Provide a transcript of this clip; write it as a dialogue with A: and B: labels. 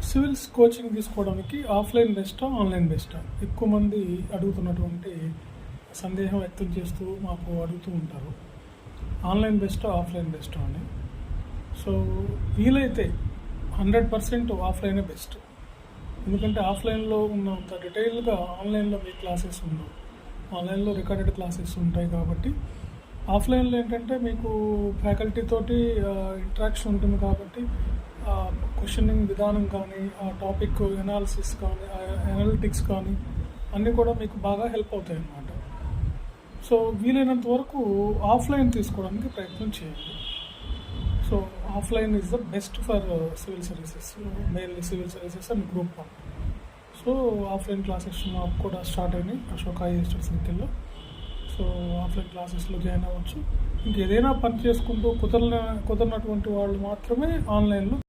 A: Civils coaching తీసుకోవడానికి offline బెస్టా online బెస్టా ఎక్కువ మంది అడుగుతున్నటువంటి సందేహం వ్యక్తం చేస్తూ మాకు అడుగుతూ ఉంటారు. ఆన్లైన్ బెస్టా ఆఫ్లైన్ బెస్టా అని. సో వీలైతే 100% ఆఫ్లైనే బెస్ట్. ఎందుకంటే ఆఫ్లైన్లో ఉన్నంత డీటెయిల్గా ఆన్లైన్లో మీ క్లాసెస్ ఉండవు. ఆన్లైన్లో రికార్డెడ్ క్లాసెస్ ఉంటాయి కాబట్టి ఆఫ్లైన్లో ఏంటంటే మీకు ఫ్యాకల్టీ తోటి ఇంటరాక్షన్ ఉంటుంది కాబట్టి క్వశ్చనింగ్ విధానం కానీ ఆ టాపిక్ ఎనాలిసిస్ కానీ అనలిటిక్స్ కానీ అన్నీ కూడా మీకు బాగా హెల్ప్ అవుతాయి అన్నమాట. సో వీలైనంత వరకు ఆఫ్లైన్ తీసుకోవడానికి ప్రయత్నం చేయండి. So offline is the best for civil services, mainly civil services and group 1. So offline classes మాకు కూడా స్టార్ట్ అయినాయి అశోక ఐఎస్టీ సర్కిల్లో. సో ఆఫ్లైన్ క్లాసెస్లో జాయిన్ అవ్వచ్చు. ఇంకేదైనా పని చేసుకుంటూ కుదరనటువంటి వాళ్ళు మాత్రమే ఆన్లైన్లో